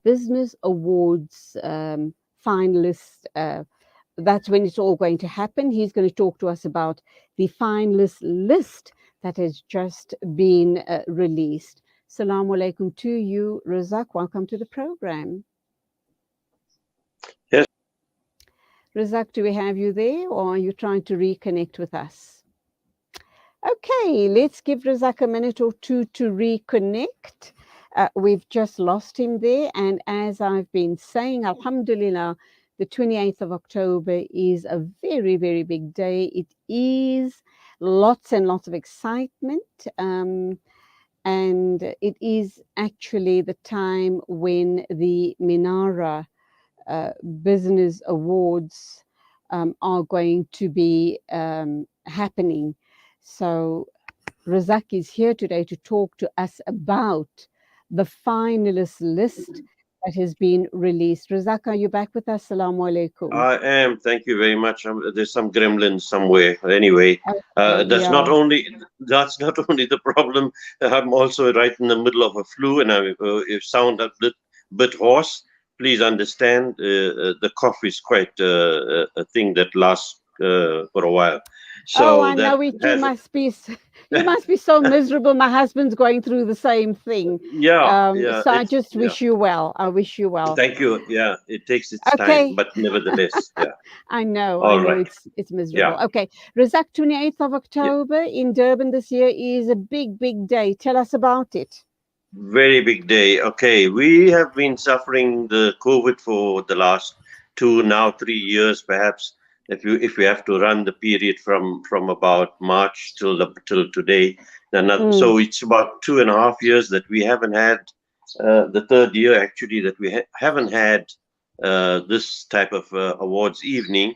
Business Awards finalists. That's when it's all going to happen. He's going to talk to us about the finalist list that has just been released. Assalamu alaikum to you, Razak. Welcome to the program. Yes. Razak, do we have you there, or are you trying to reconnect with us? Okay, let's give Razak a minute or two to reconnect. We've just lost him there. And as I've been saying, Alhamdulillah, the 28th of October is a very, very big day. It is lots and lots of excitement. And it is actually the time when the Minara Business Awards are going to be happening. So Razak is here today to talk to us about the finalist list that has been released. Razak, are you back with us? Assalamu alaikum. I am. Thank you very much. There's some gremlins somewhere. Anyway, Okay, that's yeah. not only the problem. I'm also right in the middle of a flu, and I sound a bit hoarse. Please understand. The cough is quite a thing that lasts for a while. Oh, So I know that it. You has. must be, you must be so miserable. My husband's going through the same thing. Yeah, yeah. So I It's just yeah. wish you well. I wish you well. Thank you. Yeah, it takes its time, Okay. but nevertheless, yeah. I know All right. it's miserable. Yeah. Okay. Razak, 28th of Yeah. October in Durban this year is a big, big day. Tell us about it. Very big day. Okay, we have been suffering the COVID for the last 2, now 3 years, perhaps. If we have to run the period from about March till today, Mm, so it's about 2.5 years that we haven't had the third year actually that we haven't had this type of awards evening,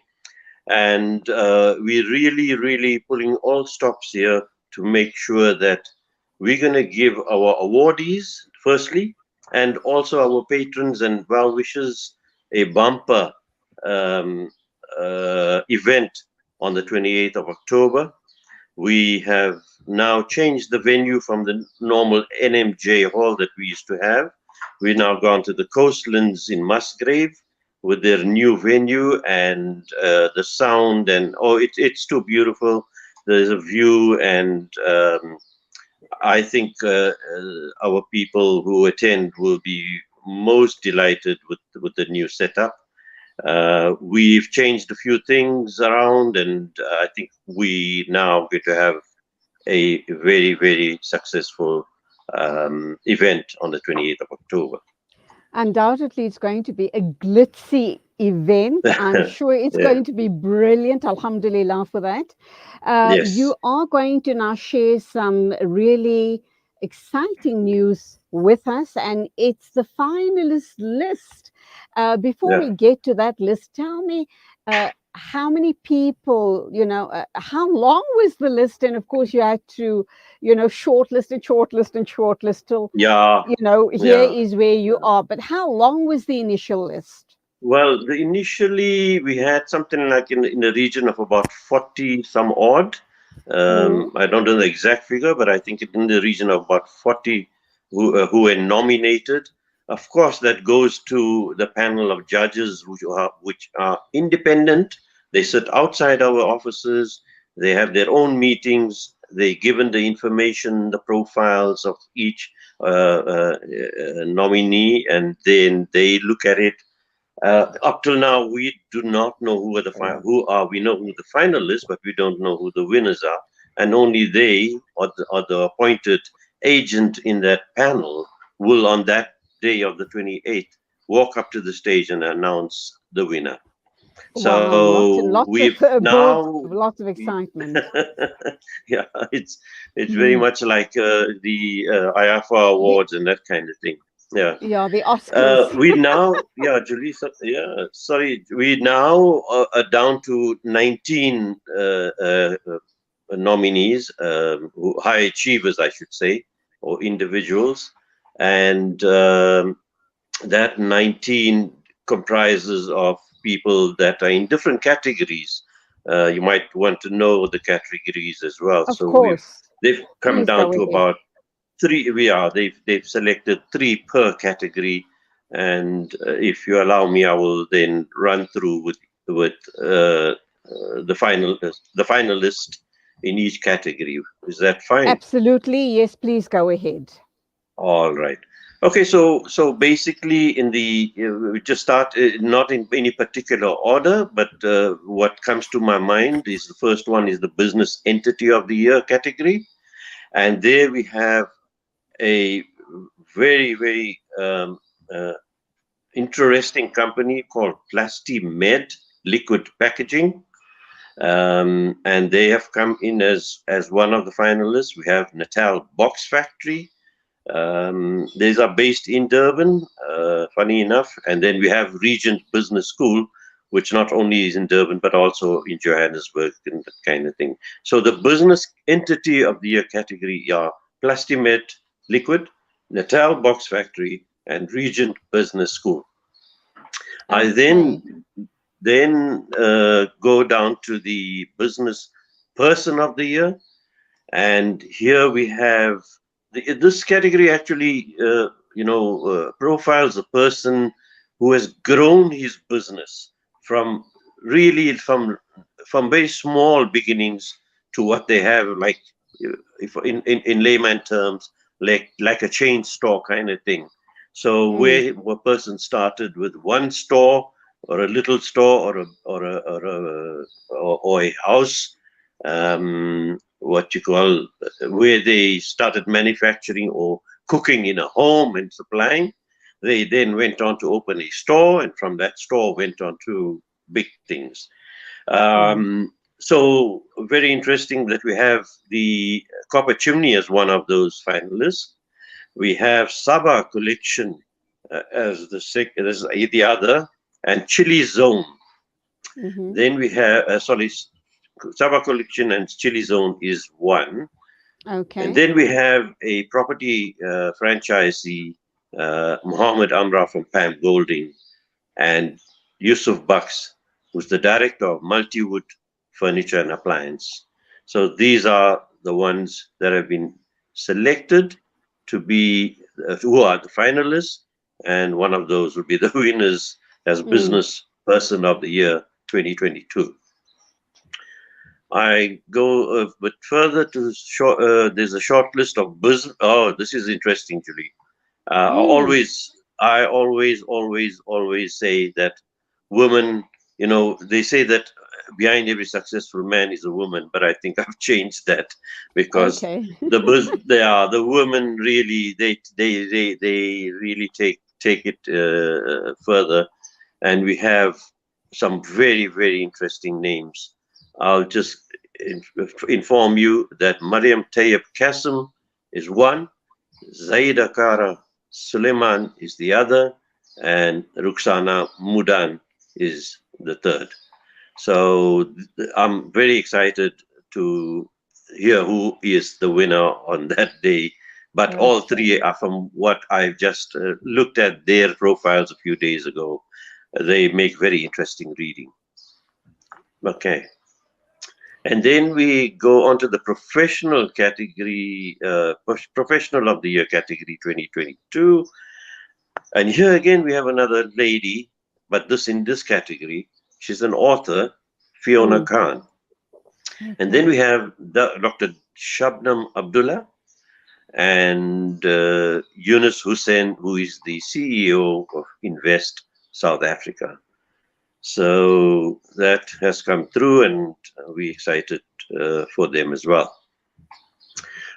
and we're really pulling all stops here to make sure that we're going to give our awardees firstly, and also our patrons and well wishers, a bumper um, event on the 28th of October. We have now changed the venue from the normal NMJ hall that we used to have. We've now gone to the Coastlands in Musgrave with their new venue, and the sound, and it's too beautiful. There's a view, and I think our people who attend will be most delighted with the new setup. We've changed a few things around, and I think we now get to have a very successful event on the 28th of October. Undoubtedly, it's going to be a glitzy event. I'm sure it's Yeah. going to be brilliant. Alhamdulillah for that. Yes. You are going to now share some really exciting news with us, and it's the finalist list. Before Yeah. we get to that list, tell me how many people, how long was the list? And of course, you had to, shortlist and shortlist and shortlist till Yeah. here Yeah. is where you are. But how long was the initial list? Well, initially we had something like in the region of about 40 some odd. Mm, I don't know the exact figure, but I think it's in the region of about 40 who were nominated. Of course, that goes to the panel of judges which are independent. They sit outside our offices. They have their own meetings. They given the information, the profiles of each nominee, and then they look at it. Up till now, we do not know who are who are. We know who the finalists, but we don't know who the winners are, and only they or the appointed agent in that panel will, on that day of the 28th, walk up to the stage and announce the winner. wow, lots and So lots of we've now, lots of excitement. yeah, it's very Mm. much like the IAFA The, awards and that kind of thing. Yeah. yeah, the Oscars. We now, yeah, Julie, sorry, we now are down to 19 nominees, high achievers, I should say, or individuals, and that 19 comprises of people that are in different categories. You might want to know the categories as well. Of So course. they've come Please down go to ahead. about three. They've selected three per category. And if you allow me, I will then run through with the finalist in each category. Is that fine? Absolutely. Yes, please go ahead. All right. Okay, so basically, in the we just start not in any particular order, but what comes to my mind is the first one is the business entity of the year category, and there we have a very uh, interesting company called Plastimed Liquid Packaging, and they have come in as one of the finalists. We have Natal Box Factory. These are based in Durban, funny enough, and then we have Regent Business School, which not only is in Durban but also in Johannesburg and that kind of thing. So the business entity of the year category are Plastimed Liquid, Natal Box Factory, and Regent Business School. I Okay. then go down to the business person of the year, and here we have this category actually, profiles a person who has grown his business from really from very small beginnings to what they have, like if in layman terms, like a chain store kind of thing. So Mm, where a person started with one store or a little store or a house, what you call, where they started manufacturing or cooking in a home and supplying. They then went on to open a store, and from that store went on to big things. mm. So very interesting that we have the Copper Chimney as one of those finalists. We have Saba Collection as as the other, and Chili Zone. Mm-hmm. Then we have, Saba Collection and Chili Zone is one. And Okay. then we have a property franchisee, Muhammad Amra from Pam Golding, and Yusuf Bucks, who's the director of Multiwood Furniture and Appliance. So these are the ones that have been selected to be, who are the finalists, and one of those will be the winners as Mm. Business Person of the Year 2022. I go a bit further to short. There's a short list of business. Oh, this is interesting, Julie. Mm. Always say that women, they say that behind every successful man is a woman, but I think I've changed that because Okay. the women really they really take it further, and we have some very interesting names. I'll just inform you that Mariam Tayyip Kasim is one, Zaida Kara Suleiman is the other, and Ruxana Mudan is the third. So I'm very excited to hear who is the winner on that day. But all three Okay. are from what I've just looked at their profiles a few days ago. They make very interesting reading. Okay. And then we go on to the professional category, professional of the year category 2022. And here again, we have another lady, but this in this category, she's an author, Fiona Mm. Khan. And then Okay. we have Dr. Shabnam Abdullah and Yunus Hussain, who is the CEO of Invest South Africa. So that has come through, and we're excited for them as well.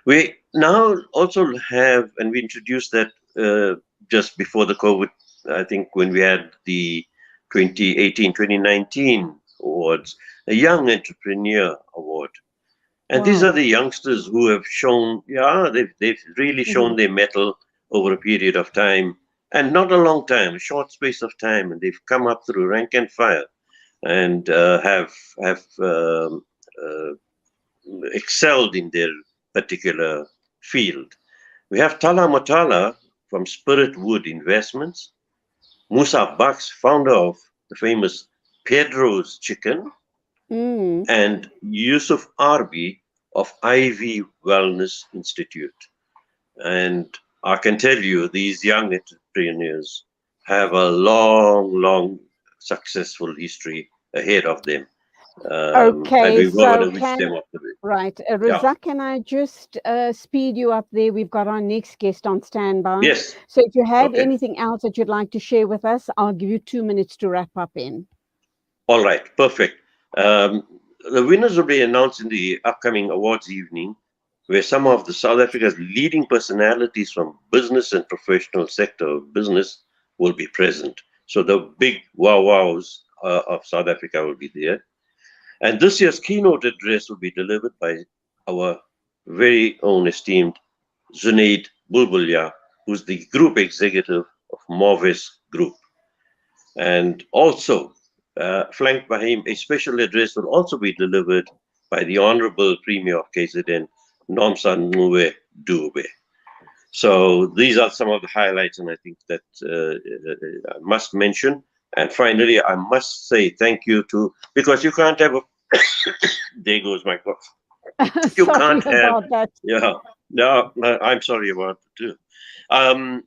We now also have, and we introduced that just before the COVID, I think when we had the 2018-2019 awards, a Young Entrepreneur Award. And these are Wow. the youngsters who have shown, yeah, they've really Mm-hmm. shown their mettle over a period of time, and not a long time, a short space of time, and they've come up through rank and file and have excelled in their particular field. We have Tala Motala from Spirit Wood Investments, Musa Bucks, founder of the famous Pedro's Chicken, Mm. and Yusuf Arbi of Ivy Wellness Institute. And I can tell you, these young entrepreneurs have a long, successful history ahead of them. And Okay, we want so to wish them all the best. right, Yeah. Razak, can I just speed you up there? We've got our next guest on standby. Yes. So if you have Okay. anything else that you'd like to share with us, I'll give you 2 minutes to wrap up in. All right. Perfect. Um, the winners will be announced in the upcoming awards evening, where some of the South Africa's leading personalities from business and professional sector of business will be present. So the big wows of South Africa will be there. And this year's keynote address will be delivered by our very own esteemed Zunaid Bulbulya, who's the group executive of Morvis Group. And also, flanked by him, a special address will also be delivered by the Honorable Premier of KZN, Nomsan Nube Dube. So these are some of the highlights, and I think that I must mention. And finally, I must say thank you to, because you can't have a, there goes my cough. You Sorry can't have, about that. yeah, no, I'm sorry about it too. Um,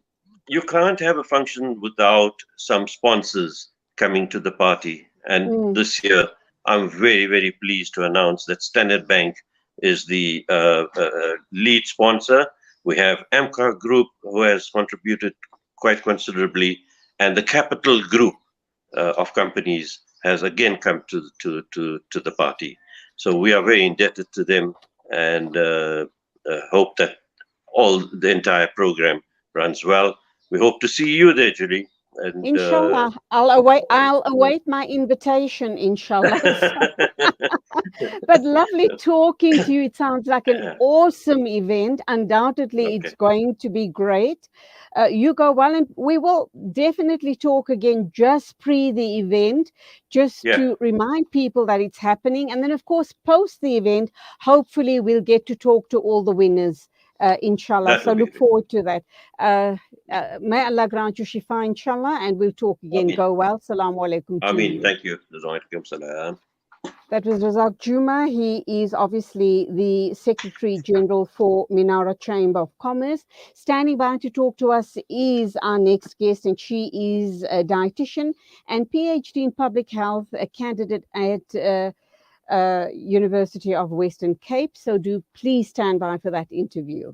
you can't have a function without some sponsors coming to the party. And Mm. this year, I'm very pleased to announce that Standard Bank is the lead sponsor. We have Amcar Group, who has contributed quite considerably, and the Capital Group of companies has again come to the party. So we are very indebted to them, and hope that all the entire program runs well. We hope to see you there, Julie. And Inshallah, I'll await my invitation, inshallah. But lovely talking to you. It sounds like an awesome event. Undoubtedly, it's okay, going to be great. You go well, and we will definitely talk again just pre the event, just yeah, to remind people that it's happening. And then, of course, post the event, hopefully, we'll get to talk to all the winners, inshallah. that So would be look good. forward to that. May Allah grant you shifa, inshallah, and we'll talk again. Amin. Go well. Salaam alaikum to Amin. you. Thank you. Alaikum salam. That was Razak Jooma. He is obviously the Secretary General for Minara Chamber of Commerce. Standing by to talk to us is our next guest, and she is a dietitian and PhD in public health, a candidate at University of Western Cape. So do please stand by for that interview.